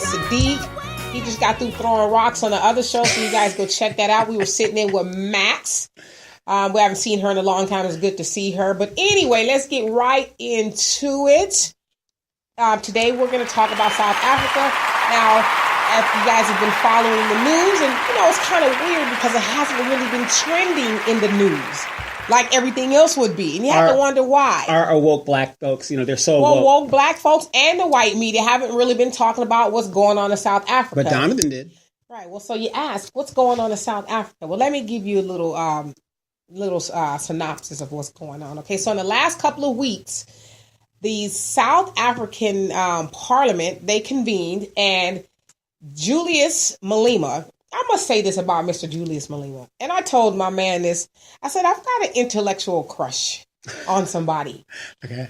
Sadiq. He just got through throwing rocks on the other show, so you guys go check that out. We were sitting in with Max. We haven't seen her in a long time. It's good to see her. But anyway, let's get right into it. Today we're going to talk about South Africa. Now, if you guys have been following the news, and it's kind of weird because it hasn't really been trending in the news like everything else would be. And you have to wonder why. Our woke black folks, they're so woke black folks and the white media haven't really been talking about what's going on in South Africa. But Donovan did. Right. Well, so you ask, what's going on in South Africa? Well, let me give you a little synopsis of what's going on. Okay, so in the last couple of weeks, the South African Parliament, they convened, and Julius Malema, I must say this about Mr. Julius Malema, and I told my man this, I said, I've got an intellectual crush on somebody. Okay.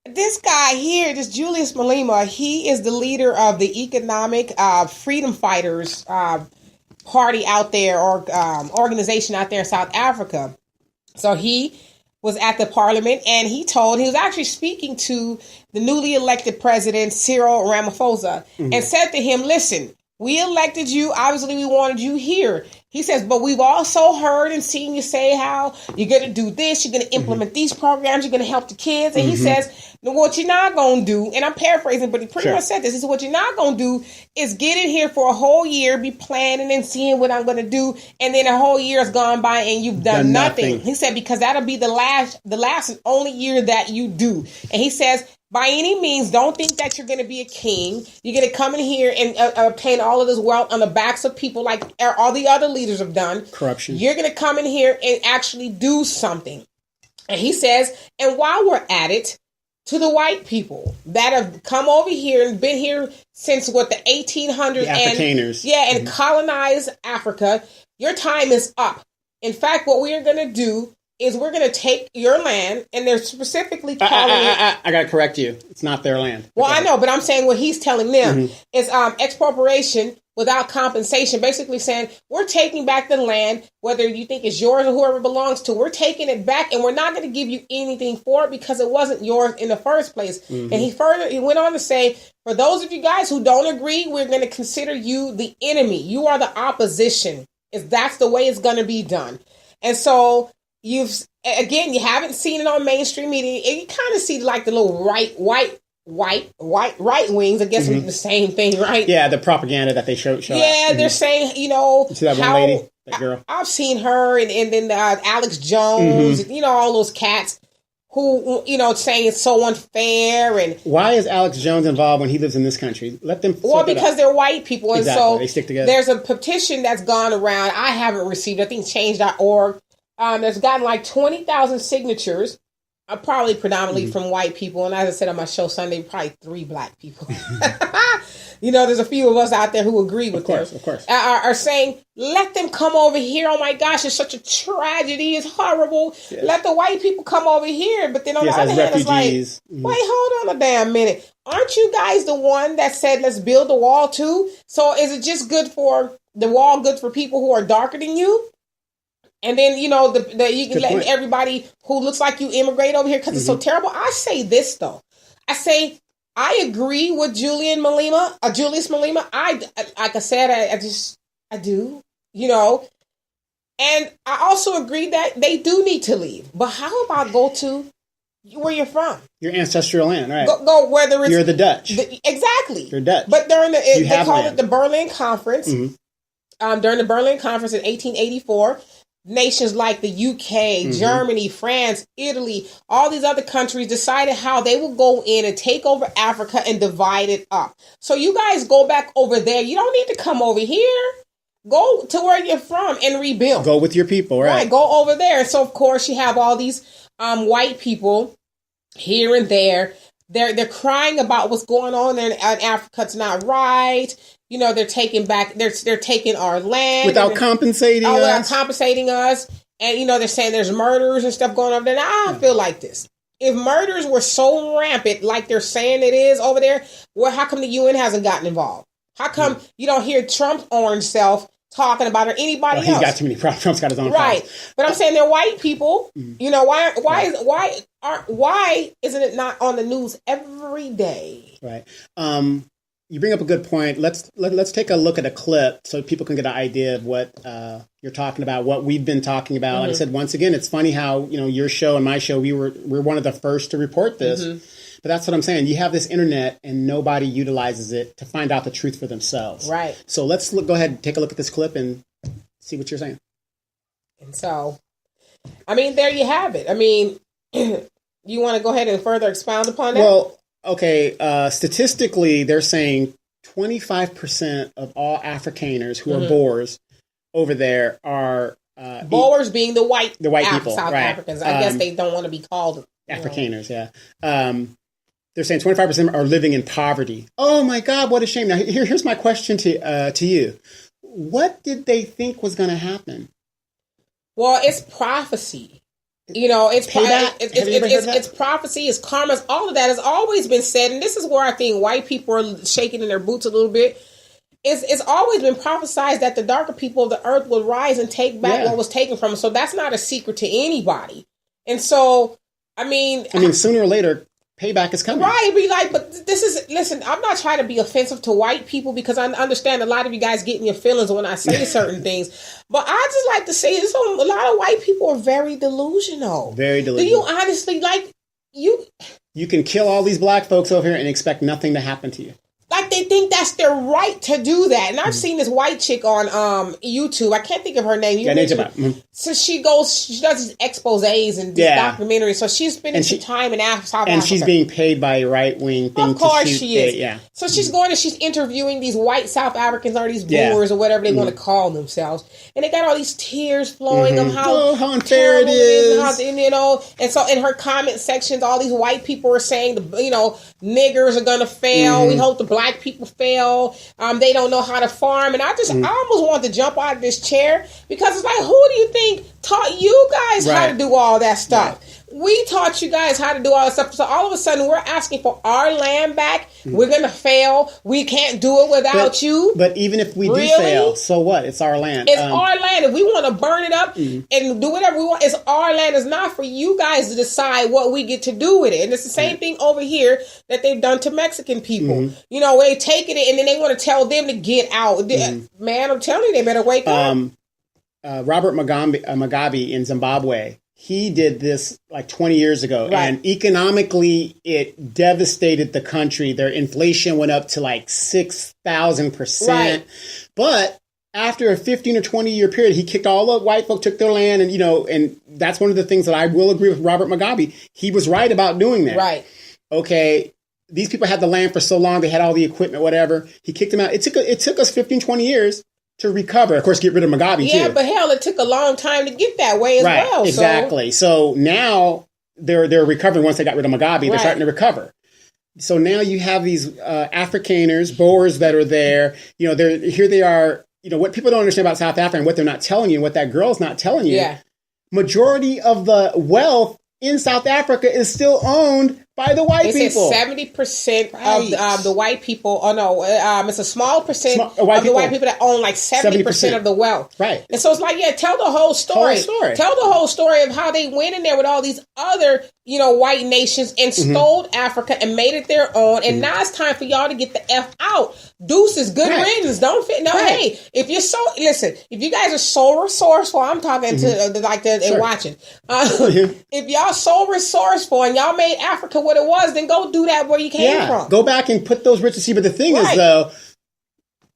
This guy here, this Julius Malema, he is the leader of the Economic Freedom Fighters party out there, or organization out there in South Africa. So he was at the parliament, and he was actually speaking to the newly elected president, Cyril Ramaphosa, and said to him, listen, we elected you. Obviously, we wanted you here. He says, but we've also heard and seen you say how you're going to do this. You're going to implement these programs. You're going to help the kids. And he says, what you're not going to do, and I'm paraphrasing, but he pretty much said this, is what you're not going to do is get in here for a whole year, be planning and seeing what I'm going to do. And then a whole year has gone by and you've done nothing. He said, because that'll be the last and only year that you do. And he says, by any means, don't think that you're going to be a king. You're going to come in here and obtain all of this wealth on the backs of people like all the other leaders have done. Corruption. You're going to come in here and actually do something. And he says, and while we're at it, to the white people that have come over here and been here since the 1800s, the Afrikaners. and colonized Africa, your time is up. In fact, what we are going to do is we're going to take your land, and they're specifically calling it... I got to correct you. It's not their land. Well, I know, but I'm saying what he's telling them is expropriation without compensation, basically saying, we're taking back the land, whether you think it's yours or whoever it belongs to, we're taking it back, and we're not going to give you anything for it because it wasn't yours in the first place. And he went on to say, for those of you guys who don't agree, we're going to consider you the enemy. You are the opposition. That's the way it's going to be done. And so... you haven't seen it on mainstream media. And you kind of see like the little right wings. I guess it's the same thing, right? Yeah, the propaganda that they show. Yeah, they're saying, you see that one lady, that girl. I've seen her, and then Alex Jones, all those cats who saying it's so unfair. And why is Alex Jones involved when he lives in this country? Let them. Well, because they're white people, and so they stick together. There's a petition that's gone around. I haven't received. I think change.org. There's gotten like 20,000 signatures, probably predominantly from white people. And as I said on my show Sunday, probably 3 black people. There's a few of us out there who agree with this. Of course. Are saying, let them come over here. Oh my gosh, it's such a tragedy. It's horrible. Yes. Let the white people come over here. But then on the other hand, refugees. It's like, wait, hold on a damn minute. Aren't you guys the one that said, let's build the wall too? So is it just good for the wall, good for people who are darker than you? And then, you can let everybody who looks like you immigrate over here because it's so terrible. I say this, though. I agree with Julius Malema. Like I said, I do, And I also agree that they do need to leave. But how about go to where you're from? Your ancestral land, right? Go whether it's... You're the Dutch. Exactly. You're Dutch. But they call it the Berlin Conference. During the Berlin Conference in 1884... nations like the UK, Germany, France, Italy, all these other countries decided how they will go in and take over Africa and divide it up. So you guys go back over there. You don't need to come over here. Go to where you're from and rebuild. Go with your people, right? Go over there. And so, of course, you have all these white people here and there. They're crying about what's going on in Africa. It's not right. They're taking back. They're taking our land without compensating us. And they're saying there's murders and stuff going on there. Now I feel like this: if murders were so rampant, like they're saying it is over there, well, how come the UN hasn't gotten involved? How come you don't hear Trump's orange self talking about it, or anybody else? He's got too many problems. Trump's got his own right. problems. But I'm saying they're white people. Why isn't it not on the news every day? Right. you bring up a good point. Let's take a look at a clip so people can get an idea of what you're talking about, what we've been talking about. Like I said, once again, it's funny how, your show and my show, we're one of the first to report this. But that's what I'm saying. You have this internet and nobody utilizes it to find out the truth for themselves. Right. So let's go ahead and take a look at this clip and see what you're saying. And so, I mean, there you have it. I mean, you want to go ahead and further expound upon that? Well, okay. Statistically, they're saying 25% of all Afrikaners who are Boers over there are Boers being the white people, South right. Africans. I guess they don't want to be called Afrikaners. Yeah. They're saying 25% are living in poverty. Oh my God, what a shame! Now here's my question to you. What did they think was going to happen? Well, it's prophecy. It's it's prophecy, it's karma, all of that has always been said, and this is where I think white people are shaking in their boots a little bit. It's always been prophesized that the darker people of the earth will rise and take back what was taken from them. So that's not a secret to anybody. And so, I mean, sooner or later, payback is coming. Right, be like, but listen, I'm not trying to be offensive to white people because I understand a lot of you guys get in your feelings when I say certain things. But I just like to say this, a lot of white people are very delusional. Very delusional. Do you honestly, you can kill all these black folks over here and expect nothing to happen to you. Like they think that's their right to do that. And I've seen this white chick on YouTube. I can't think of her name. So she does these exposés and these documentaries. So she's spending some time in South Africa. And she's being paid by a right-wing thing. Of course she is. Yeah. So she's going and she's interviewing these white South Africans or these Boers or whatever they want to call themselves. And they got all these tears flowing of how unfair it is. And so in her comment sections, all these white people are saying, niggers are going to fail. We hope the black people fail. They don't know how to farm. And I almost want to jump out of this chair because it's like, who do you think taught you guys how to do all that stuff? Right. We taught you guys how to do all that stuff. So all of a sudden we're asking for our land back. We're going to fail. We can't do it without you. But even if we do fail, so what? It's our land. It's our land. If we want to burn it up and do whatever we want, it's our land. It's not for you guys to decide what we get to do with it. And it's the same thing over here that they've done to Mexican people. They taken it and then they want to tell them to get out. Man, I'm telling you, they better wake up. Robert Mugabe in Zimbabwe, he did this like 20 years ago, and economically it devastated the country. Their inflation went up to like 6,000%. But after a 15 or 20 year period, he kicked all the white folk, took their land, and and that's one of the things that I will agree with Robert Mugabe. He was right about doing that. Right. Okay. These people had the land for so long, they had all the equipment, whatever. He kicked them out. It took us 15, 20 years to recover. Of course, get rid of Mugabe, too. Yeah, but hell, it took a long time to get that way as well. Exactly. So now they're recovering once they got rid of Mugabe. They're starting to recover. So now you have these Afrikaners, Boers that are there. Here they are. What people don't understand about South Africa and what they're not telling you, what that girl's not telling you. Yeah. Majority of the wealth in South Africa is still owned by the white people. 70% of the white people. Oh no, it's a small percent of the white people that own like 70% of the wealth. Right. And so it's like, tell the whole story. Tell the whole story of how they went in there with all these other, white nations and stole Africa and made it their own. And now it's time for y'all to get the F out. Deuces, good riddance. Don't fit. No, hey, if you guys are so resourceful, I'm talking to watching. If y'all so resourceful and y'all made Africa what it was, then go do that where you came from. Go back and put those riches. But the thing is, though,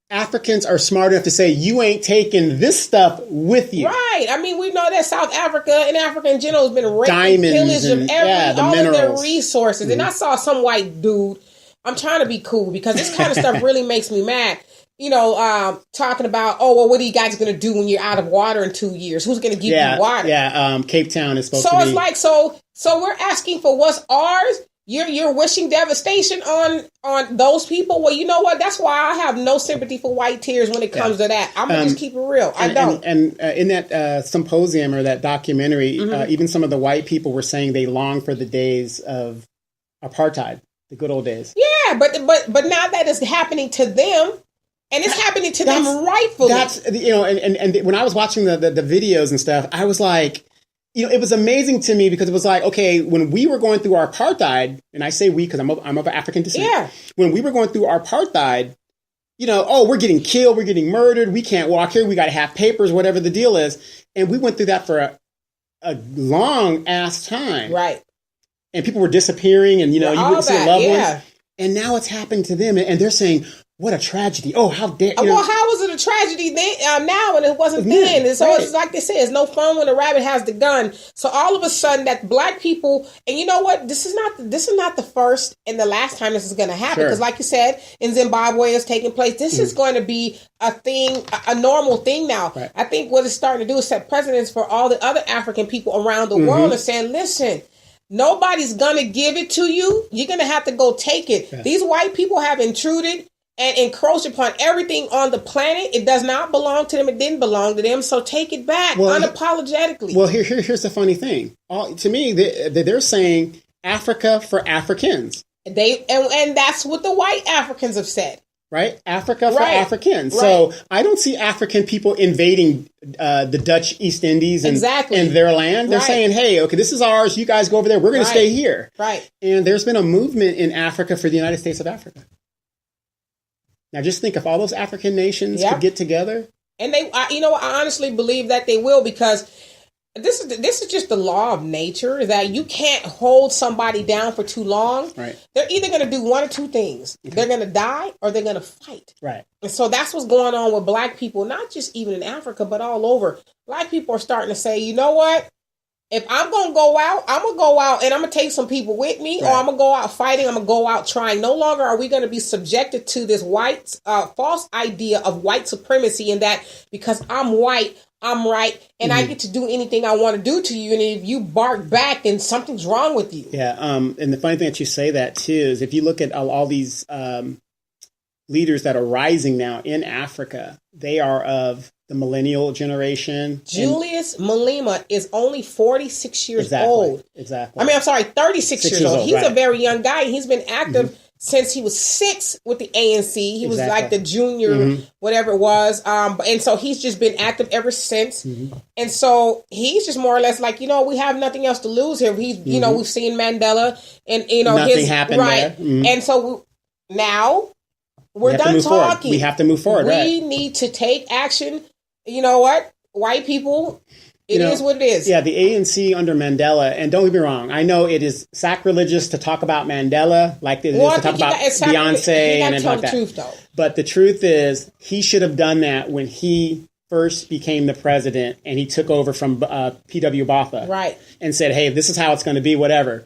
Africans are smart enough to say, you ain't taking this stuff with you. Right. I mean, we know that South Africa and Africa in general has been raped and pillaged of all of their resources. And I saw some white dude, I'm trying to be cool because this kind of stuff really makes me mad. Talking about, what are you guys going to do when you're out of water in 2 years? Who's going to give you water? Yeah, Cape Town is supposed to be. So it's like, so we're asking for what's ours. You're wishing devastation on those people. Well, you know what? That's why I have no sympathy for white tears when it comes to that. I'm going to just keep it real. I don't. And in that symposium or that documentary, even some of the white people were saying they long for the days of apartheid, the good old days. Yeah, but now that is happening to them, and it's happening to them rightfully. That's and when I was watching the videos and stuff, I was like, it was amazing to me because it was like, okay, when we were going through our apartheid, and I say we because I'm of African descent. Yeah. When we were going through our apartheid, we're getting killed, we're getting murdered, we can't walk here, we got to have papers, whatever the deal is. And we went through that for a long ass time. Right. And people were disappearing and, you wouldn't see loved ones. And now it's happening to them. And they're saying, what a tragedy. Oh, how dare. Well, how was it a tragedy then, now and it wasn't then? And so it's like they say, it's no fun when the rabbit has the gun. So all of a sudden that black people, and you know what? This is not the first and the last time this is going to happen. Because like you said, in Zimbabwe it's taking place. This is going to be a thing, a normal thing now. Right. I think what it's starting to do is set precedents for all the other African people around the world and saying, listen, nobody's going to give it to you. You're going to have to go take it. Yeah. These white people have intruded and encroach upon everything on the planet. It does not belong to them. It didn't belong to them. So take it back unapologetically. Well, here's the funny thing. To me, they're saying Africa for Africans. And that's what the white Africans have said. Right? Africa for Africans. Right. So I don't see African people invading the Dutch East Indies and their land. They're saying, hey, okay, this is ours. You guys go over there. We're going to stay here. Right. And there's been a movement in Africa for the United States of Africa. Now, just think if all those African nations could get together. And I honestly believe that they will, because this is just the law of nature, that you can't hold somebody down for too long. Right. They're either going to do one or two things. Okay. They're going to die or they're going to fight. Right. And so that's what's going on with black people, not just even in Africa, but all over. Black people are starting to say, you know what? If I'm going to go out, I'm going to go out and I'm going to take some people with me, or I'm going to go out fighting. I'm going to go out trying. No longer are we going to be subjected to this false idea of white supremacy, and that because I'm white, I'm right, and I get to do anything I want to do to you. And if you bark back, then something's wrong with you. Yeah. And the funny thing that you say that too is if you look at all these leaders that are rising now in Africa, they are of the millennial generation. Julius Malema is only 46 years old. Exactly. I mean, I'm sorry, 36 years old. He's a very young guy. He's been active since he was 6 with the ANC. He was like the junior, whatever it was. And so he's just been active ever since. And so he's just more or less like, we have nothing else to lose here. He's, we've seen Mandela and, nothing happened there. And so now we're done talking. We have to move forward. We need to take action. You know what? White people, it is what it is. Yeah, the ANC under Mandela, and don't get me wrong, I know it is sacrilegious to talk about Mandela like it is to talk about Beyonce and everything like that. Truth, though. But the truth is, he should have done that when he first became the president and he took over from P.W. Botha. Right. And said, hey, this is how it's going to be, whatever.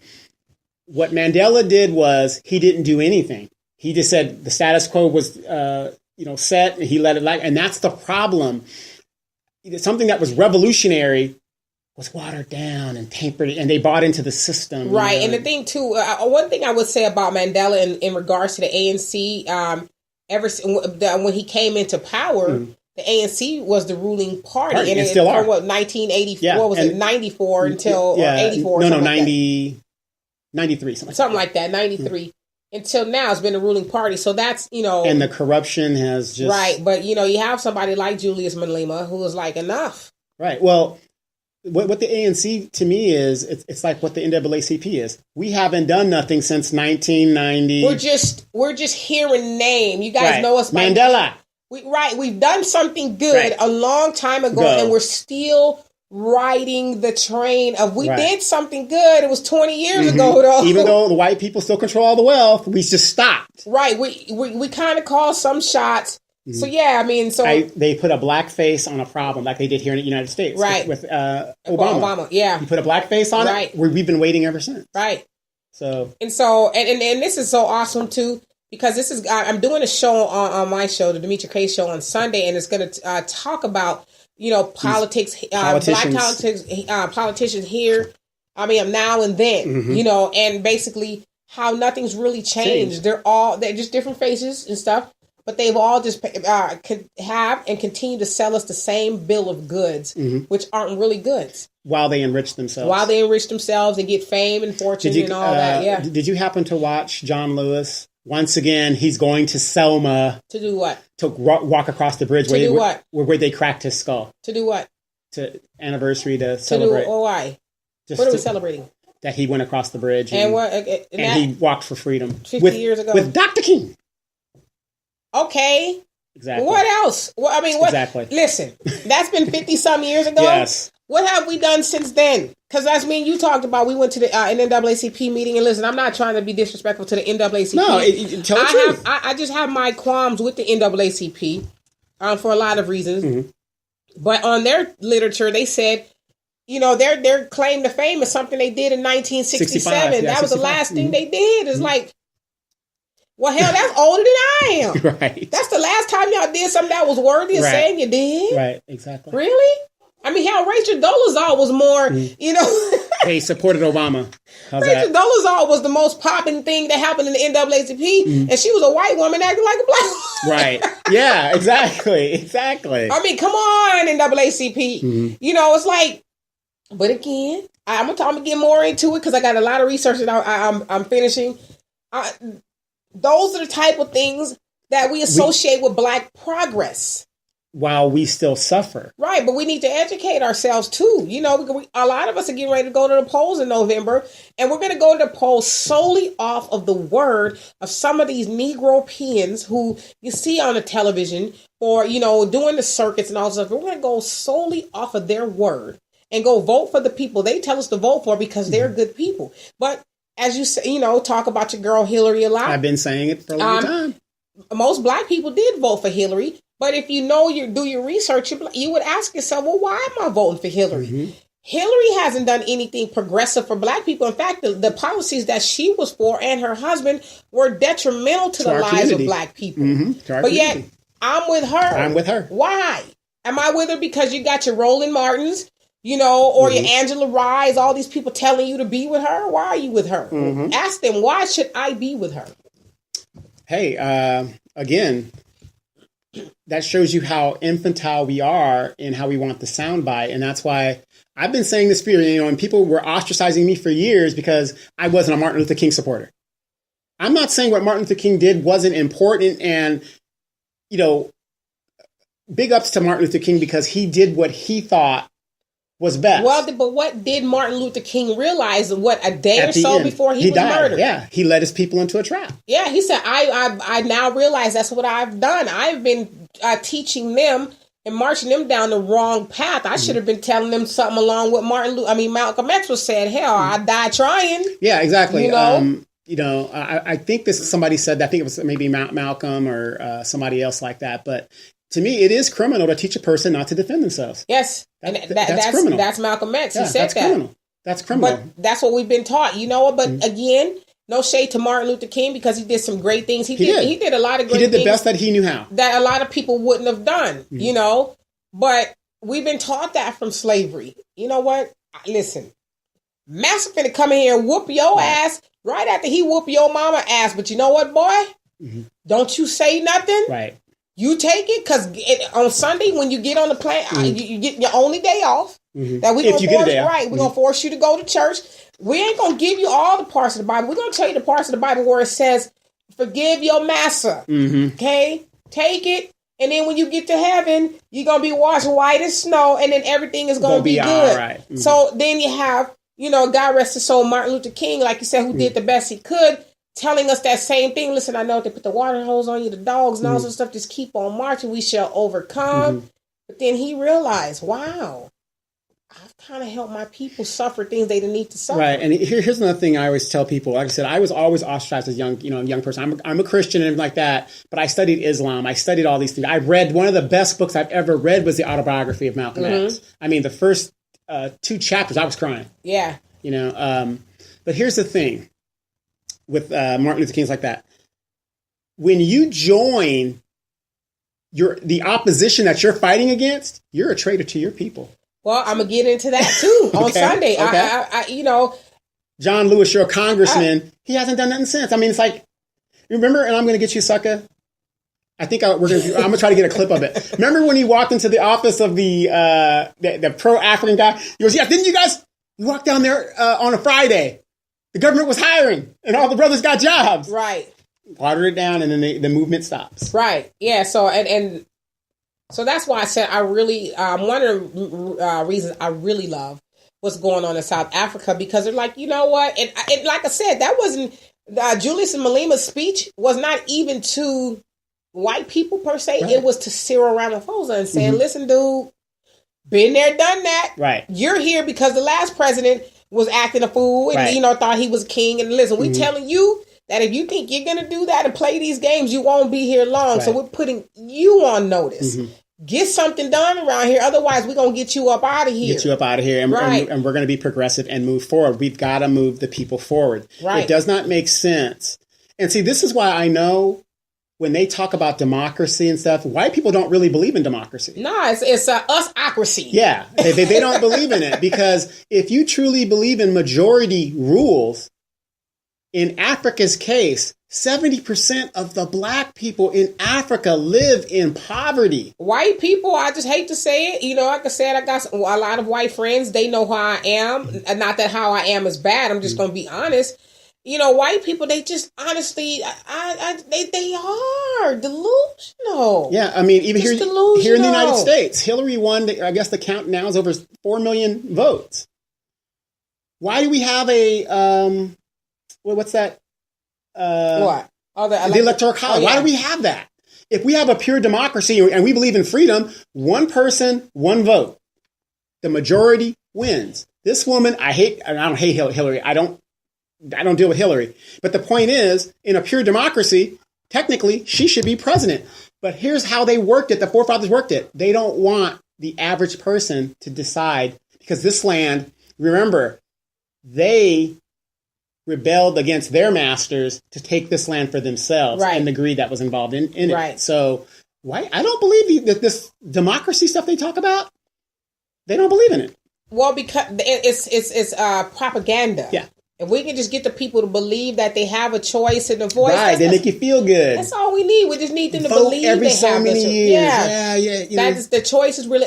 What Mandela did was he didn't do anything. He just said the status quo was set, and he let it and that's the problem. Something that was revolutionary was watered down and tampered, and they bought into the system. Right. And the thing too, one thing I would say about Mandela in regards to the ANC, when he came into power, the ANC was the ruling party, and it still from 1984, what was it, 94 until or 84? No, 90, 93, something like that, 93. Until now, it's been the ruling party. So that's, And the corruption has just... Right. But, you have somebody like Julius Malema who was like, enough. Right. Well, what the ANC to me is, it's like what the NAACP is. We haven't done nothing since 1990. We're just hearing name. You guys know us by... Mandela. We've done something good a long time ago, and we're still... riding the train of we did something good. It was 20 years ago, though. Even though the white people still control all the wealth, we just stopped. Right. We kind of called some shots. So yeah, I mean, they put a black face on a problem like they did here in the United States, right? With Obama. Yeah, you put a black face on it. We've been waiting ever since. Right. So and this is so awesome too, because this is I'm doing a show on my show, the Demetria K Show, on Sunday, and it's going to talk about politics, black politicians here. I mean, now and then, and basically how nothing's really changed. They're just different faces and stuff, but they've all just have and continue to sell us the same bill of goods, which aren't really goods. While they enrich themselves. And get fame and fortune and all that. Yeah. Did you happen to watch John Lewis? Once again, he's going to Selma. To do what? To walk across the bridge. To do what? Where they cracked his skull. To do what? anniversary to To celebrate. do, why? Just What are we celebrating? that he went across the bridge And he walked for freedom 50 years ago with Dr. King. Okay. Exactly. What else? Well, I mean, what? Exactly. Listen, that's been 50-some years ago. Yes. What have we done since then? Because that's me and you talked about. We went to the NAACP meeting, and listen, I'm not trying to be disrespectful to the NAACP. No, tell the truth. I just have my qualms with the NAACP for a lot of reasons. Mm-hmm. But on their literature, they said, their claim to fame is something they did in 1967. Yeah, that was the last thing they did. It's like, well, hell, that's older than I am. Right. That's the last time y'all did something that was worthy of saying you did. Right, exactly. Really? I mean, hell, Rachel Dolezal was more, They supported Obama. Rachel Dolezal was the most popping thing that happened in the NAACP, and she was a white woman acting like a black woman. Right. Yeah, exactly. I mean, come on, NAACP. Mm-hmm. It's like, but again, I'm going to get more into it because I got a lot of research that I'm finishing. Those are the type of things that we associate with black progress. While we still suffer. Right, but we need to educate ourselves too. A lot of us are getting ready to go to the polls in November, and we're going to go to the polls solely off of the word of some of these Negro peons who you see on the television or, doing the circuits and all that stuff. We're going to go solely off of their word and go vote for the people they tell us to vote for because they're good people. But as you say, talk about your girl Hillary a lot. I've been saying it for a long time. Most black people did vote for Hillary, but if you do your research, you would ask yourself, well, why am I voting for Hillary? Mm-hmm. Hillary hasn't done anything progressive for black people. In fact, the policies that she was for and her husband were detrimental to the lives of black people. Mm-hmm. But yet, I'm with her. Why? Am I with her because you got your Roland Martins? Or your Angela Rye, all these people telling you to be with her. Why are you with her? Mm-hmm. Ask them, why should I be with her? Hey, again, that shows you how infantile we are in how we want the soundbite. And that's why I've been saying this for years, and people were ostracizing me for years because I wasn't a Martin Luther King supporter. I'm not saying what Martin Luther King did wasn't important and, big ups to Martin Luther King because he did what he thought was best. Well, but what did Martin Luther King realize? What, a day or so before he was died. Murdered? Yeah, he led his people into a trap. Yeah, he said, I now realize that's what I've done. I've been teaching them and marching them down the wrong path. I should have been telling them something along with Malcolm X was saying. Hell, I died trying. Yeah, exactly. I think somebody said that. I think it was maybe Malcolm or somebody else like that, but. To me, it is criminal to teach a person not to defend themselves. Yes, that's criminal. That's Malcolm X. He said that's criminal. That's criminal. But that's what we've been taught. But again, no shade to Martin Luther King because he did some great things. He did a lot of great things. He did the best that he knew how. That a lot of people wouldn't have done, But we've been taught that from slavery. You know what? Listen, Master finna come in here and whoop your ass right after he whoop your mama ass. But you know what, boy? Mm-hmm. Don't you say nothing. Right. You take it because on Sunday when you get on the plane, you get your only day off. Mm-hmm. That we're gonna force you to go to church. We ain't gonna give you all the parts of the Bible. We're gonna tell you the parts of the Bible where it says, "Forgive your master." Mm-hmm. Okay, take it, and then when you get to heaven, you're gonna be washed white as snow, and then everything is gonna be good. All right. Mm-hmm. So then you have, God rest his soul, Martin Luther King, like you said, who did the best he could. Telling us that same thing. Listen, I know they put the water hose on you, the dogs and all sorts of stuff. Just keep on marching. We shall overcome. Mm-hmm. But then he realized, wow, I've kind of helped my people suffer things they didn't need to suffer. Right. And here's another thing I always tell people. Like I said, I was always ostracized as a young person. I'm a Christian and everything like that. But I studied Islam. I studied all these things. I read one of the best books I've ever read was the autobiography of Malcolm X. I mean, the first 2 chapters, I was crying. Yeah. But here's the thing. With Martin Luther King's like that. When you join the opposition that you're fighting against, you're a traitor to your people. Well, I'm gonna get into that too on Sunday. Okay. John Lewis, you're a congressman. He hasn't done nothing since. I mean, it's like, remember? And I'm gonna get you, sucker. I think I'm gonna try to get a clip of it. Remember when he walked into the office of the pro-African guy? He goes, "Yeah, didn't you guys walk down there on a Friday? The government was hiring, and all the brothers got jobs." Right. Water it down, and then the movement stops. Right. Yeah. So, and So that's why I said I really, one of the reasons I really love what's going on in South Africa, because they're like, you know what? And like I said, that wasn't, Julius Malima's speech was not even to white people per se. Right. It was to Cyril Ramaphosa and saying, listen, dude, been there, done that. Right. You're here because the last president was acting a fool and, thought he was king. And listen, we telling you that if you think you're going to do that and play these games, you won't be here long. Right. So we're putting you on notice. Get something done around here. Otherwise, we're going to get you up out of here. Get you up out of here. And, and we're going to be progressive and move forward. We've got to move the people forward. Right. It does not make sense. And see, this is why I know when they talk about democracy and stuff, white people don't really believe in democracy. No, it's us-ocracy. Yeah, they don't believe in it, because if you truly believe in majority rules, in Africa's case, 70% of the black people in Africa live in poverty. White people, I just hate to say it. Like I said, I got a lot of white friends. They know how I am. Not that how I am is bad. I'm just going to be honest. White people, they just honestly, they are delusional. Yeah, I mean, even here in the United States, Hillary won, I guess the count now is over 4 million votes. Why do we have a, what's that? What? The Electoral College. Why do we have that? If we have a pure democracy and we believe in freedom, one person, one vote. The majority wins. This woman, I don't hate Hillary. I don't deal with Hillary. But the point is, in a pure democracy, technically, she should be president. But here's how they worked it. The forefathers worked it. They don't want the average person to decide, because this land, remember, they rebelled against their masters to take this land for themselves, and the greed that was involved in it. Right. So I don't believe that this democracy stuff they talk about, they don't believe in it. Well, because it's propaganda. Yeah. If we can just get the people to believe that they have a choice and a voice, right? They make you feel good. That's all we need. We just need them to vote believe every they so have many years. Yeah. That is the choice. Is really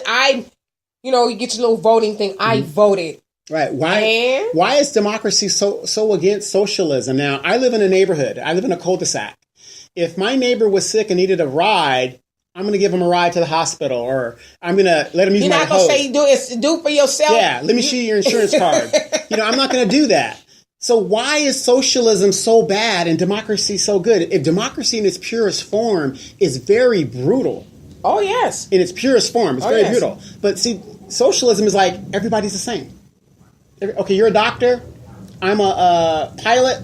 you get your little voting thing. I voted. Right. Why is democracy so against socialism? Now, I live in a neighborhood. I live in a cul-de-sac. If my neighbor was sick and needed a ride, I'm going to give him a ride to the hospital, or I'm going to let him use my hose. You're not going to say do it for yourself? Yeah. Let me see your insurance card. I'm not going to do that. So why is socialism so bad and democracy so good? If democracy in its purest form is very brutal. Oh, yes. In its purest form. It's very brutal. But see, socialism is like everybody's the same. Okay, you're a doctor. I'm a pilot.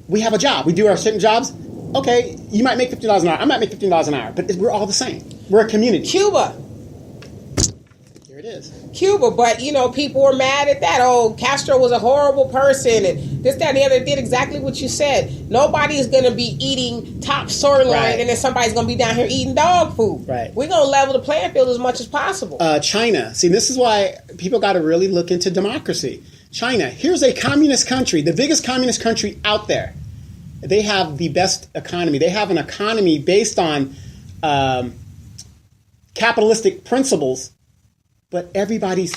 We have a job. We do our certain jobs. Okay, you might make $50 an hour. I might make $15 an hour. But we're all the same. We're a community. Cuba. Here it is. Cuba, but people were mad at that. Oh, Castro was a horrible person, and this, that, and the other. Did exactly what you said. Nobody is going to be eating top sirloin, and then somebody's going to be down here eating dog food. Right. We're going to level the playing field as much as possible. China. See, this is why people got to really look into democracy. China. Here's a communist country, the biggest communist country out there. They have the best economy. They have an economy based on capitalistic principles. But everybody's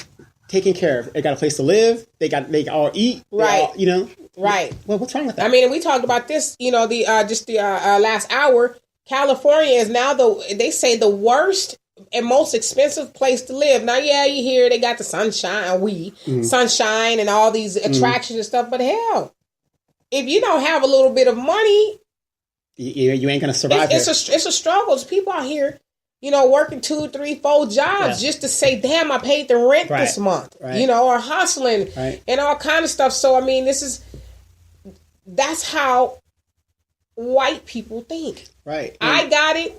taken care of. They got a place to live. They all eat. Right. All, Right. Well, what's wrong with that? I mean, we talked about this. The last hour. California is now they say the worst and most expensive place to live. Now, yeah, you hear they got the sunshine and all these attractions and stuff. But hell, if you don't have a little bit of money, you ain't gonna survive. It's a struggle. There's people out here. Working 2, 3, 4 jobs just to say, damn, I paid the rent this month, or hustling and all kind of stuff. So, I mean, that's how white people think. Right. I got it.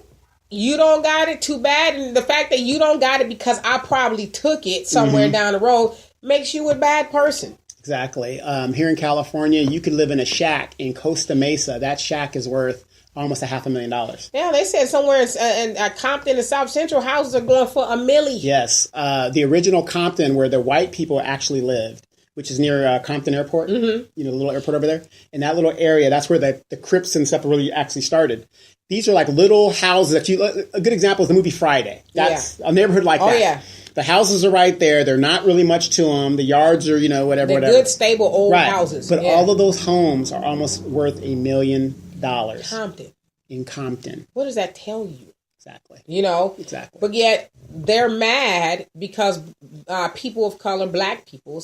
You don't got it. Too bad. And the fact that you don't got it because I probably took it somewhere down the road makes you a bad person. Exactly. Here in California, you could live in a shack in Costa Mesa. That shack is worth almost $500,000. Yeah, they said somewhere in Compton and South Central, houses are going for $1 million. Yes. The original Compton, where the white people actually lived, which is near Compton Airport, the little airport over there. In that little area, that's where the Crips and stuff really actually started. These are like little houses that a good example is the movie Friday. That's a neighborhood like that. Oh, yeah. The houses are right there. They're not really much to them. The yards are, whatever. They're good, stable, old houses. But all of those homes are almost worth $1 million. Compton. In Compton. What does that tell you? Exactly. You know? Exactly. But yet they're mad because people of color, black people,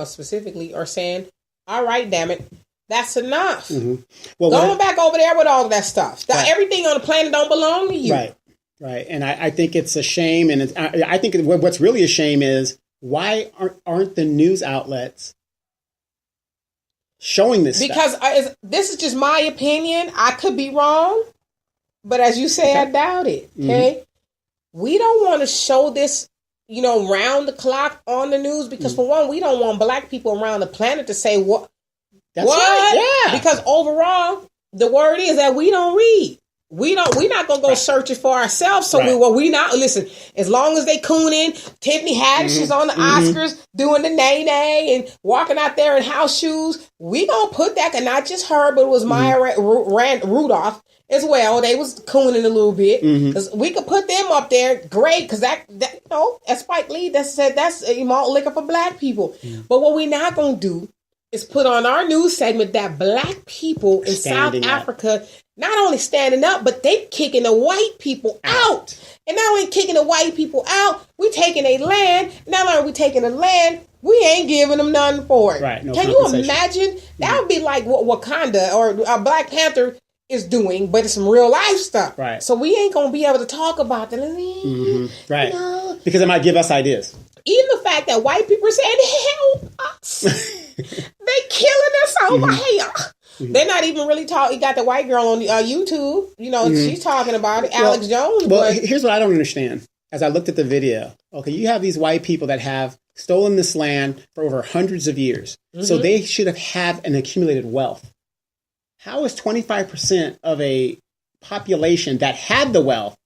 specifically, are saying, all right, damn it, that's enough. Well, going back over there with all of that stuff. Right. Everything on the planet don't belong to you. Right. And I think it's a shame. And I think what's really a shame is why aren't the news outlets showing this because stuff? This is just my opinion. I could be wrong. But as you say, I doubt it. Okay, we don't want to show this, round the clock on the news because for one, we don't want black people around the planet to say what. That's right. Yeah. Because overall, the word is that we don't read. We're not gonna go search it for ourselves. So we not listen. As long as they cooning, Tiffany Haddish is on the Oscars doing the nay and walking out there in house shoes. We gonna put that, and not just her, but it was Maya Rudolph as well. They was cooning a little bit. We could put them up there, great, because that as Spike Lee that's malt liquor for black people. But what we not gonna do is put on our news segment that black people in South Africa not only standing up, but they kicking the white people out. And not only kicking the white people out, we taking their land. Not only are we taking the land, we ain't giving them nothing for it. Right, no Can you imagine? That would be like what Wakanda or Black Panther is doing, but it's some real life stuff. Right. So we ain't going to be able to talk about that. Right. Because it might give us ideas. Even the fact that white people are saying, help us. They killing us over here. They're not even really talking. You got the white girl on YouTube. She's talking about it. Alex Jones. Well, here's what I don't understand. As I looked at the video, okay, you have these white people that have stolen this land for over hundreds of years. So they should have had an accumulated wealth. How is 25% of a population that had the wealth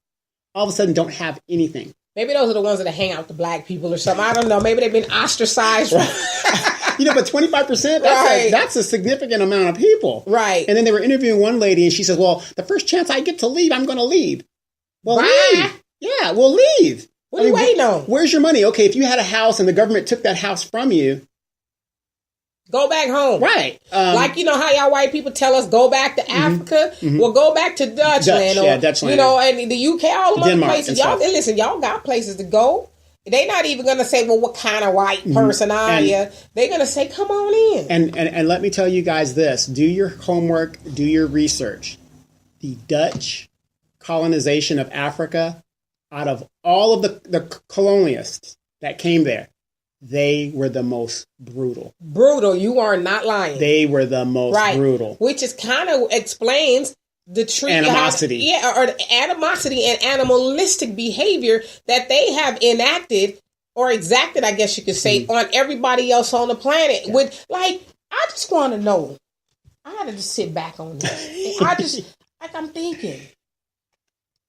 all of a sudden don't have anything? Maybe those are the ones that hang out with the black people or something. I don't know. Maybe they've been ostracized. But 25%, that's a significant amount of people. Right. And then they were interviewing one lady and she says, well, the first chance I get to leave, I'm going to leave. Well, leave. Yeah, well, leave. What are you waiting on? Where's your money? Okay, if you had a house and the government took that house from you, go back home. Right. Like, how y'all white people tell us, go back to Africa? Well, go back to Dutchland. Dutchland. And the UK, all the other places. Y'all, stuff. Listen, y'all got places to go. They're not even going to say, well, what kind of white person are you? They're going to say, come on in. And let me tell you guys this. Do your homework. Do your research. The Dutch colonization of Africa, out of all of the colonialists that came there, they were the most brutal. Brutal. You are not lying. They were the most brutal. Which is kind of explains the animosity. Or the animosity and animalistic behavior that they have enacted or exacted, I guess you could say, on everybody else on the planet. Yeah. I just want to know. I had to just sit back on this. I'm thinking,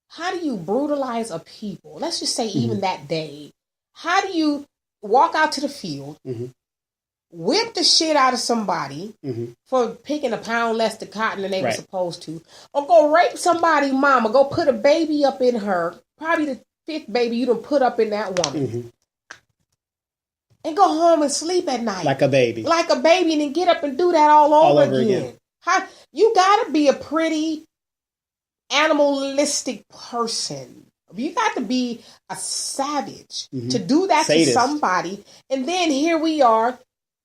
how do you brutalize a people? Let's just say even that day. How do you walk out to the field, whip the shit out of somebody for picking a pound less of cotton than they were supposed to, or go rape somebody's mama, go put a baby up in her, probably the 5th baby you done put up in that woman, and go home and sleep at night. Like a baby, and then get up and do that all over again. You gotta be a pretty animalistic person. You got to be a savage to do that to somebody. And then here we are,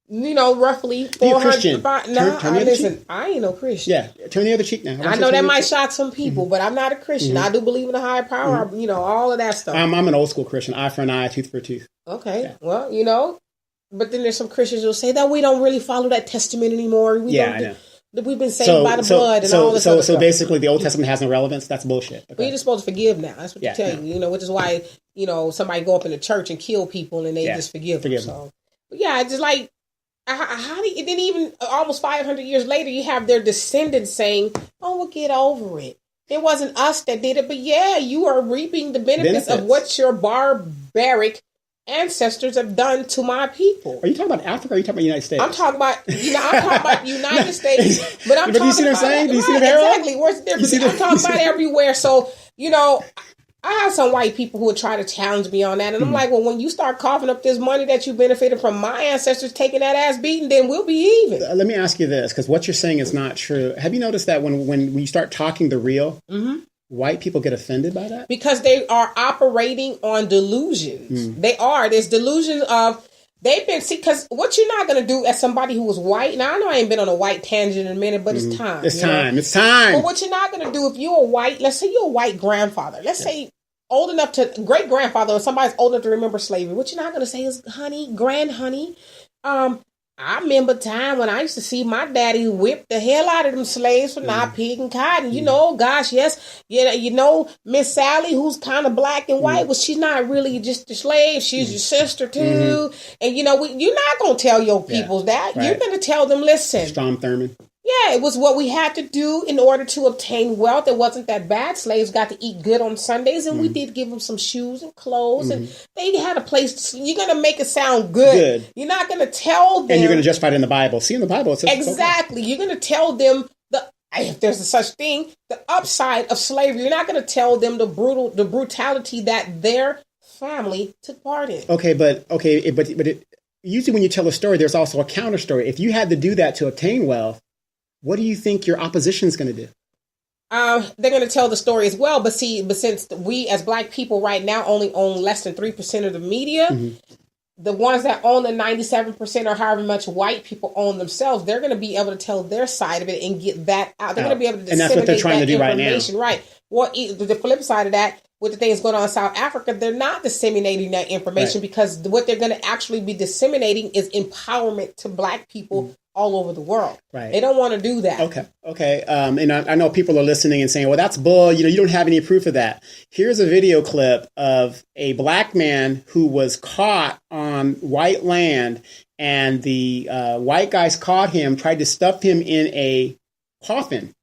roughly 400. Listen, I ain't no Christian. Yeah, turn the other cheek now. I know that might shock some people, but I'm not a Christian. I do believe in a higher power, all of that stuff. I'm an old school Christian. Eye for an eye, tooth for a tooth. Okay, yeah. Well, but then there's some Christians who'll say that we don't really follow that testament anymore. I know. We've been saved by the blood and all this other stuff. So basically the Old Testament has no relevance? That's bullshit. Okay. Well, you're just supposed to forgive now. That's what you tell you. Which is why, somebody go up in the church and kill people and they just forgive them. So, but yeah, it's just like, how do you, then even almost 500 years later, you have their descendants saying, oh, we'll get over it. It wasn't us that did it, but you are reaping the benefits of what your barbaric ancestors have done to my people. Are you talking about Africa or are you talking about the United States? I'm talking about United States, but do you see what I'm saying? Do you see the parallel? Exactly. Where's the difference? I'm talking about everywhere. So, I have some white people who would try to challenge me on that. And I'm like, well, when you start coughing up this money that you benefited from my ancestors taking that ass beating, then we'll be even. Let me ask you this, because what you're saying is not true. Have you noticed that when you start talking the real, white people get offended by that? Because they are operating on delusions. They are. There's delusion of, they've been, see, because what you're not going to do as somebody who was white, now I know I ain't been on a white tangent in a minute, but it's time. It's time. It's time. But what you're not going to do if you're a white, let's say you're a white grandfather, let's say old enough to, great grandfather, or somebody's old enough to remember slavery, what you're not going to say is, honey, grand honey, I remember a time when I used to see my daddy whip the hell out of them slaves for not picking cotton. You know, gosh, yes. You know, Miss Sally, who's kind of black and white, well, she's not really just a slave. She's your sister, too. And, you know, you're not going to tell your peoples that. Right. You're going to tell them, listen. Strom Thurmond. Yeah, it was what we had to do in order to obtain wealth. It wasn't that bad. Slaves got to eat good on Sundays, and we did give them some shoes and clothes, and they had a place to sleep. You're going to make it sound good. You're not going to tell them. And you're going to justify it in the Bible. See, in the Bible, it says exactly. You're going to tell them, if there's a such thing, the upside of slavery. You're not going to tell them the brutality that their family took part in. But usually when you tell a story, there's also a counter story. If you had to do that to obtain wealth, what do you think your opposition is going to do? They're going to tell the story as well. But since we as black people right now only own less than 3% of the media, the ones that own the 97% or however much white people own themselves, they're going to be able to tell their side of it and get that out. They're going to be able to disseminate, and that's what they're trying to do right now. Right. Well, the flip side of that, with the things going on in South Africa, they're not disseminating that information because what they're going to actually be disseminating is empowerment to black people all over the world. Right. They don't want to do that. Okay. And I know people are listening and saying, well, that's bull. You don't have any proof of that. Here's a video clip of a black man who was caught on white land, and the white guys caught him, tried to stuff him in a coffin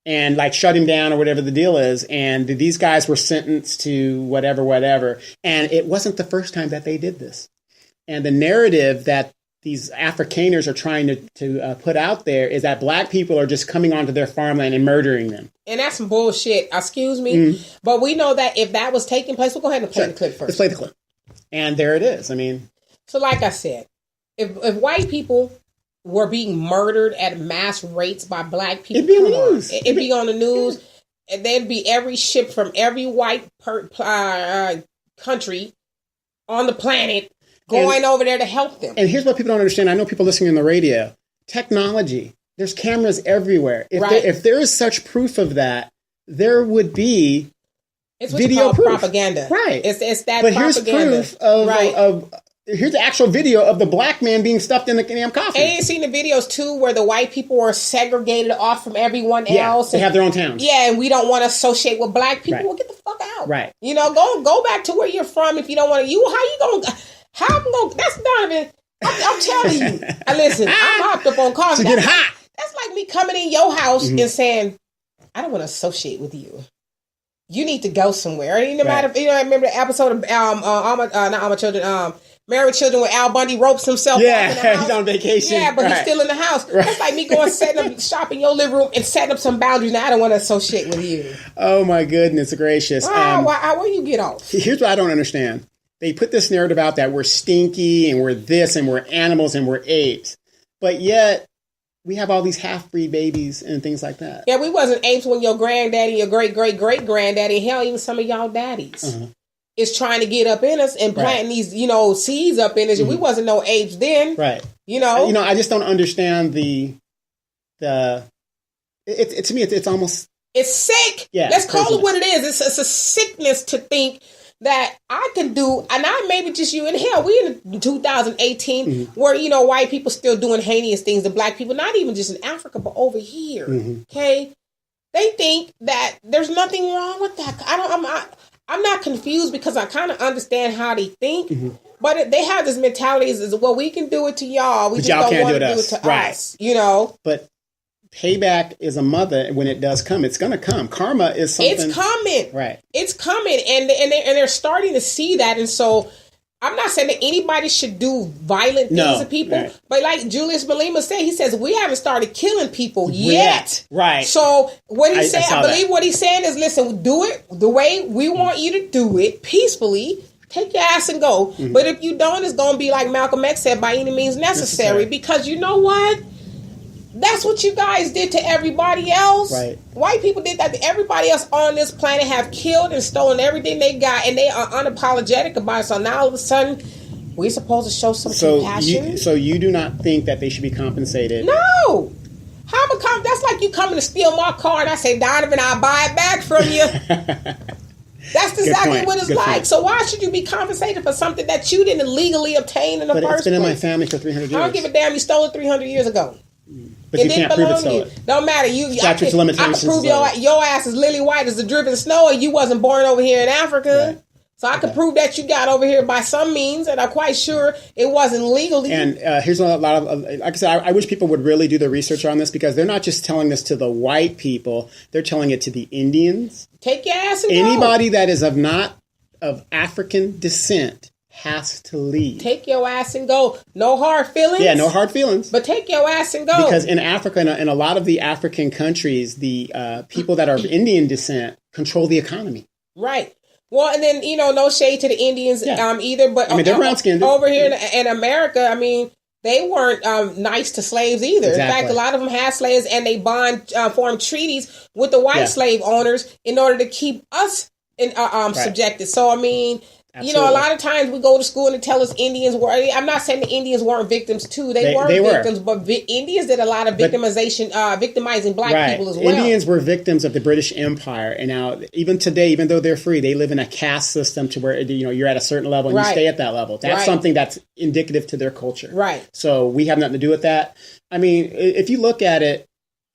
and like shut him down or whatever the deal is. And these guys were sentenced to whatever. And it wasn't the first time that they did this. And the narrative that these Afrikaners are trying to put out there is that black people are just coming onto their farmland and murdering them. And that's some bullshit. Excuse me. But we know that if that was taking place, we'll go ahead and play the clip first. Let's play the clip. And there it is. I mean. So like I said, if white people were being murdered at mass rates by black people, it'd be on the news. It'd be on the news. And there'd be every ship from every white country on the planet going over there to help them. And here's what people don't understand. I know people listening on the radio. Technology. There's cameras everywhere. If there is such proof of that, there would be video proof. Propaganda. Right. It's that but propaganda. Here's proof here's the actual video of the black man being stuffed in the damn coffin. And you seen the videos too where the white people are segregated off from everyone else. They have their own towns. Yeah, and we don't want to associate with black people. Right. Well, get the fuck out. Right. You know, go back to where you're from if you don't want to. How I'm going? That's Donovan. I'm telling you. Listen, I'm hopped up on cars. Get hot. That's like me coming in your house and saying, "I don't want to associate with you. You need to go somewhere." And matter. I remember the episode of not All My Children. Married Children, where Al Bundy ropes himself. Yeah, he's on vacation. Yeah, but he's still in the house. Right. That's like me going setting up shop in your living room and setting up some boundaries. Now I don't want to associate with you. Oh my goodness gracious! Where you get off? Here's what I don't understand. They put this narrative out that we're stinky and we're this and we're animals and we're apes. But yet we have all these half-breed babies and things like that. Yeah, we wasn't apes when your granddaddy, your great-great-great-granddaddy, hell, even some of y'all daddies is trying to get up in us and planting these, seeds up in us. We wasn't no apes then. Right. I just don't understand to me, it's almost... It's sick. Yeah, let's call it what it is. It's a sickness to think that I can do, and maybe just you, and hell, we in 2018 where, white people still doing heinous things to black people, not even just in Africa, but over here, okay? They think that there's nothing wrong with that. I'm not confused because I kind of understand how they think, but they have this mentality is, well, we can do it to y'all, we just don't want to do it to us, But payback is a mother when it does come. It's going to come. Karma is something. It's coming. Right. It's coming. And they're starting to see that. And so I'm not saying that anybody should do violent things to people. Right. But like Julius Malema said, he says, we haven't started killing people yet. Right. So what he said, I believe what he's saying is, listen, do it the way we want you to do it peacefully. Take your ass and go. But if you don't, it's going to be like Malcolm X said, by any means necessary. Because you know what? That's what you guys did to everybody else. Right. White people did that to everybody else on this planet, have killed and stolen everything they got, and they are unapologetic about it. So now all of a sudden, we're supposed to show some compassion. So you do not think that they should be compensated? No. That's like you coming to steal my car and I say, Donovan, I'll buy it back from you. That's exactly what it's like. So why should you be compensated for something that you didn't legally obtain in the first place? But it's been in my family for 300 years. I don't give a damn. You stole it 300 years ago. But you can't prove it stolen. Don't matter. Statute of limitations. I can prove your ass is lily white as the driven snow, and you wasn't born over here in Africa. Right. So I can prove that you got over here by some means, and I'm quite sure it wasn't legally. And here's a lot of, like I said, I wish people would really do the research on this, because they're not just telling this to the white people; they're telling it to the Indians. Take your ass and anybody that is of African descent has to leave. Take your ass and go. No hard feelings. Yeah, no hard feelings. But take your ass and go. Because in Africa, in a lot of the African countries, the people that are of Indian descent control the economy. Right. Well, and then, no shade to the Indians either. But they're brown-skinned. Over here in America, they weren't nice to slaves either. Exactly. In fact, a lot of them had slaves, and they formed treaties with the white slave owners in order to keep us subjected. So, Absolutely. A lot of times we go to school and they tell us Indians were. I'm not saying the Indians weren't victims too. They were victims, but Indians did a lot of victimization, victimizing black people as well. Indians were victims of the British Empire, and now even today, even though they're free, they live in a caste system to where you're at a certain level and you stay at that level. That's something that's indicative to their culture. Right. So we have nothing to do with that. If you look at it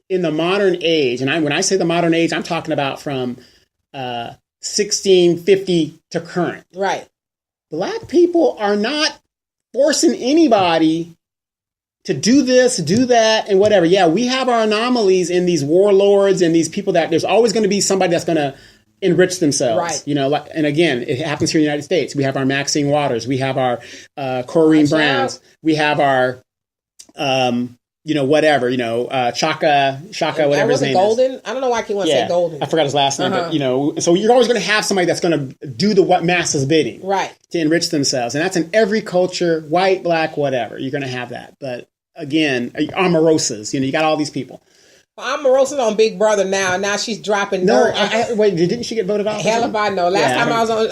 in the modern age, and when I say the modern age, I'm talking about from 1650 to current. Right. Black people are not forcing anybody to do this, do that, and whatever. Yeah, we have our anomalies in these warlords and these people that there's always going to be somebody that's going to enrich themselves. Right. And again, it happens here in the United States. We have our Maxine Waters. We have our Corrine Browns. We have our Chaka, whatever his name Golden? I don't know why I keep want to say Golden. I forgot his last name, but so you're always going to have somebody that's going to do the what masses bidding, right, to enrich themselves, and that's in every culture, white, black, whatever. You're going to have that, but again, Omarosas, you got all these people. Omarosa's on Big Brother now. Now she's dropping dirt. Wait, didn't she get voted out? Hell if I know. Last time I was on,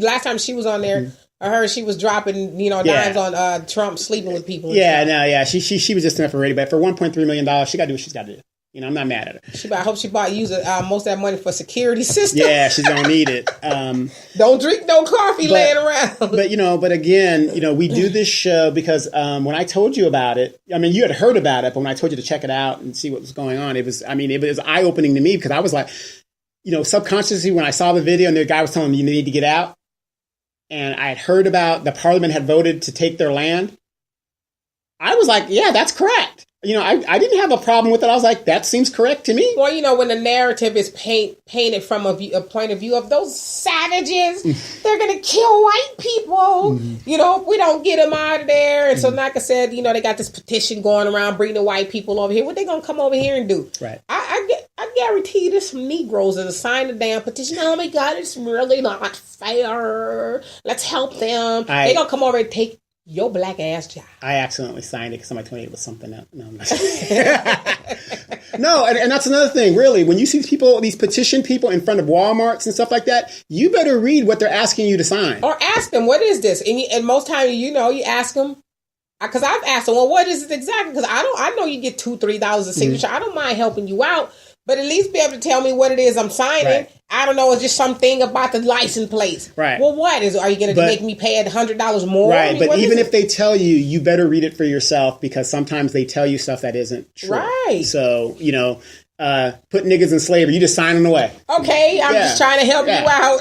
last time she was on there. Mm-hmm. I heard she was dropping, dimes on Trump sleeping with people. She was just enough for ready, but for $1.3 million, she got to do what she's got to do. I'm not mad at her. I hope she using most of that money for security system. Yeah, she's gonna need it. Don't drink no coffee laying around. But again, we do this show because when I told you about it, you had heard about it, but when I told you to check it out and see what was going on, it was eye opening to me because I was like, subconsciously when I saw the video and the guy was telling me you need to get out. And I had heard about the parliament had voted to take their land. I was like, yeah, that's correct. I didn't have a problem with it. I was like, that seems correct to me. Well, when the narrative is painted from a point of view of those savages, they're going to kill white people. Mm-hmm. If we don't get them out of there. And so, like I said, they got this petition going around bringing the white people over here. What they going to come over here and do? Right. I guarantee you there's some Negroes that sign the damn petition. Oh my God, it's really not fair. Let's help them. They're going to come over and take your black ass job. I accidentally signed it because somebody told me it was something else. No, I'm not. No, and that's another thing, really. When you see these petition people in front of Walmarts and stuff like that, you better read what they're asking you to sign. Or ask them, what is this? And most times, you ask them. Because I've asked them, well, what is it exactly? Because I know you get $2-3 a signature. Mm-hmm. I don't mind helping you out. But at least be able to tell me what it is I'm signing. Right. I don't know. It's just something about the license plates. Right. Well, what is? Are you going to make me pay $100 more? Right. But even if they tell you, you better read it for yourself because sometimes they tell you stuff that isn't true. Right. So put niggas in slavery. You just signing away. Okay, I'm just trying to help you out.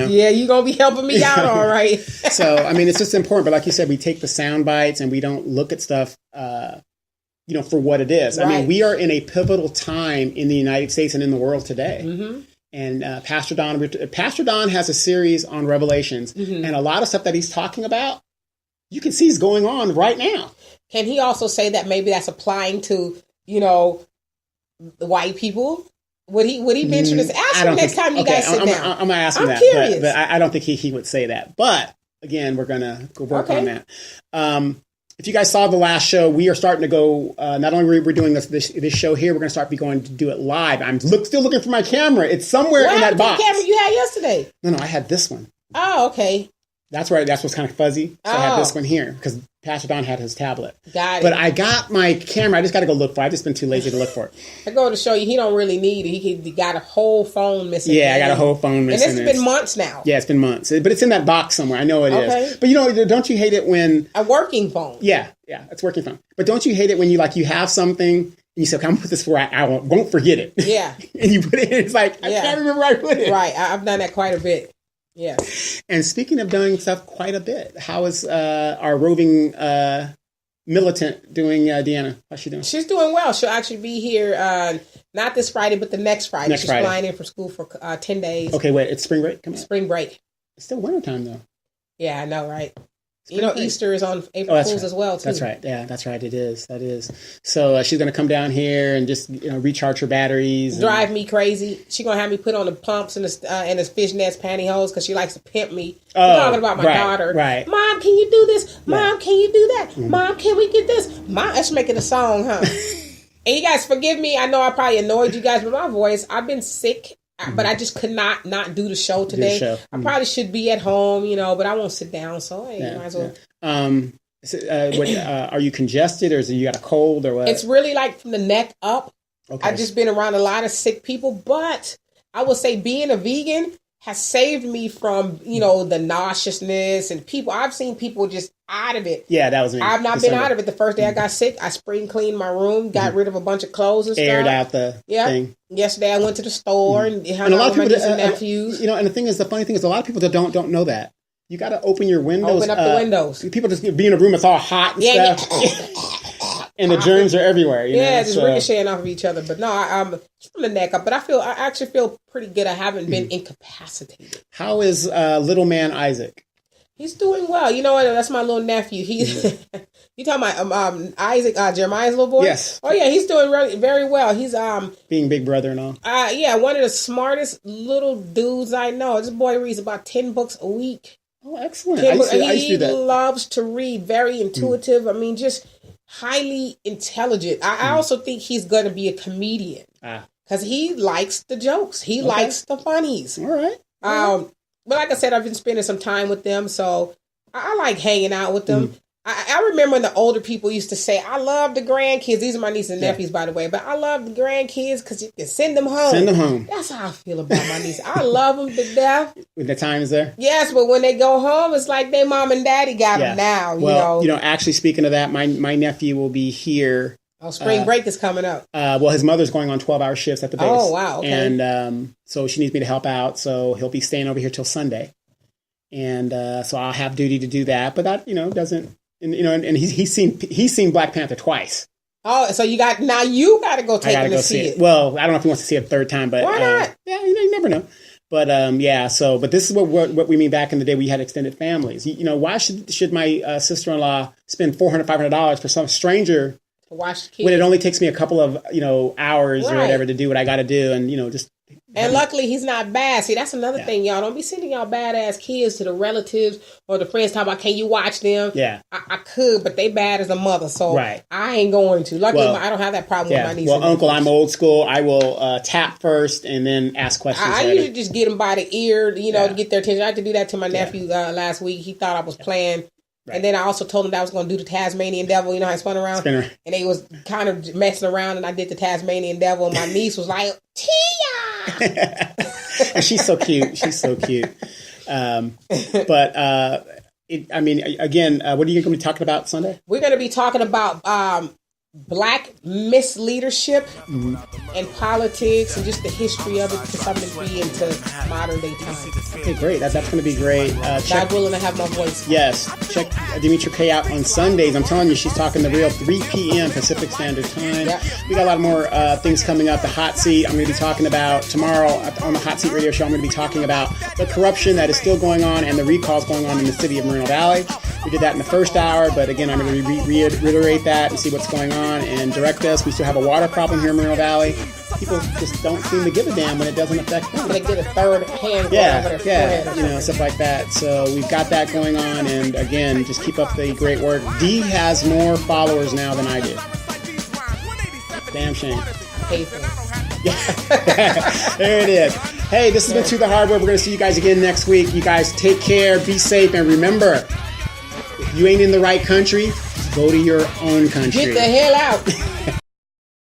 Yeah, you're gonna be helping me out, all right. So it's just important. But like you said, we take the sound bites and we don't look at stuff. For what it is. Right. We are in a pivotal time in the United States and in the world today. Mm-hmm. And Pastor Don has a series on Revelations, mm-hmm. and a lot of stuff that he's talking about, you can see is going on right now. Can he also say that maybe that's applying to, the white people? Would he venture this? Ask him next time you guys sit down. I'm going to ask him that. Curious. But I don't think he would say that. But again, we're going to go work on that. if you guys saw the last show, we are starting to go. Not only we're doing this show here, we're going to start going to do it live. I'm still looking for my camera. It's somewhere in that box. What camera you had yesterday? No, I had this one. Oh, okay. That's what's kind of fuzzy. So I have this one here because Pastor Don had his tablet. Got it. But I got my camera. I just got to go look for it. I've just been too lazy to look for it. I go to show you, he don't really need it. He got a whole phone missing. Yeah, I got a whole phone missing. And it's been months now. Yeah, it's been months. But it's in that box somewhere. I know it is. But don't you hate it when... A working phone. Yeah, it's working phone. But don't you hate it when you have something and you say, okay, I'm going to put this where I won't forget it. Yeah. And you put it in, it's like, I can't remember where I put it. Right. I've done that quite a bit. Yeah. And speaking of doing stuff quite a bit, how is our roving militant doing, Deanna? How's she doing? She's doing well. She'll actually be here not this Friday, but the next Friday. She's flying in for school for 10 days. Okay, wait. It's spring break coming up? Spring break. It's still wintertime, though. Yeah, I know, right? Easter is on April Fools as well, too. That's right. Yeah, that's right. It is. That is. So she's going to come down here and just recharge her batteries. Drive me crazy. She's going to have me put on the pumps and the fishnets pantyhose because she likes to pimp me. I'm talking about my daughter. Right. Mom, can you do this? Mom, can you do that? Mm-hmm. Mom, can we get this? Mom, that's making a song, huh? And you guys forgive me. I know I probably annoyed you guys with my voice. I've been sick. But I just could not do the show today. I probably should be at home, but I won't sit down. So hey, might as well. Are you congested, or you got a cold, or what? It's really like from the neck up. Okay. I've just been around a lot of sick people, but I would say being a vegan has saved me from the nauseousness and people. I've seen people just out of it. Yeah, that was me. I've not been out of it. The first day I got sick, I spring cleaned my room, got rid of a bunch of clothes and stuff. Aired out the thing. Yesterday I went to the store and hung out with my nieces and nephews. And the funny thing is, a lot of people that don't know that. You got to open your windows. Open up the windows. People just be in a room that's all hot and stuff. And the germs are everywhere. Just ricocheting off of each other. But no, I'm from the neck up. But I actually feel pretty good. I haven't been incapacitated. How is little man Isaac? He's doing well. You know what? That's my little nephew. He's you talking about Isaac, Jeremiah's little boy? Yes. Oh yeah, he's doing really, very well. He's being big brother and all. One of the smartest little dudes I know. This boy reads about 10 books a week. Oh, excellent. He loves to read. Very intuitive. I mean, just highly intelligent. I also think he's going to be a comedian because he likes the jokes. He likes the funnies. All right. But like I said, I've been spending some time with them, so I like hanging out with them. I remember when the older people used to say, I love the grandkids. These are my nieces and nephews, by the way. But I love the grandkids because you can send them home. Send them home. That's how I feel about my nieces. I love them to death. When the time is there? Yes, but when they go home, it's like their mom and daddy got them now. Well, actually, speaking of that, my nephew will be here. Oh, spring break is coming up. Well, his mother's going on 12-hour shifts at the base. Oh, wow. Okay. And so she needs me to help out. So he'll be staying over here till Sunday. And so I'll have duty to do that. But that, doesn't... And he's seen Black Panther twice. Oh, so you got to go take him to see it. Well, I don't know if he wants to see it a third time, but why not? Yeah, you never know. But but this is what we mean back in the day. We had extended families. Why should my sister-in-law spend $400-500 for some stranger to watch the kids when it only takes me a couple of hours or whatever to do what I got to do, and just. And luckily, he's not bad. See, that's another thing, y'all. Don't be sending y'all badass kids to the relatives or the friends talking about, can you watch them? Yeah. I could, but they bad as a mother, so I ain't going to. Luckily, I don't have that problem with my niece. Well, Uncle, I'm old school. I will tap first and then ask questions. I usually just get them by the ear, to get their attention. I had to do that to my nephew last week. He thought I was playing. Right. And then I also told him that I was going to do the Tasmanian Devil. You know how I spun around? And they was kind of messing around, and I did the Tasmanian Devil. And my niece was like, Tia! And she's so cute. She's so cute. Again, what are you going to be talking about Sunday? We're going to be talking about Black misleadership and politics and just the history of it to some degree into modern day time. Okay, great. That's going to be great. God willing, I have my voice. Yes. Check Demetria K out on Sundays. I'm telling you, she's talking the real 3 p.m. Pacific Standard Time. Yep. We got a lot more things coming up. The Hot Seat. I'm going to be talking about tomorrow on the Hot Seat Radio Show. I'm going to be talking about the corruption that is still going on and the recalls going on in the city of Moreno Valley. We did that in the first hour, but again, I'm going to reiterate that and see what's going on and direct us. We still have a water problem here in Moreno Valley. people just don't seem to give a damn when it doesn't affect them. They get a third hand. Yeah, stuff like that. So we've got that going on, and again, just keep up the great work. Dee has more followers now than I do. Damn shame. There it is. Hey, this has been To The Hardware. We're going to see you guys again next week. You guys take care, be safe, and remember, if you ain't in the right country, go to your own country. Get the hell out.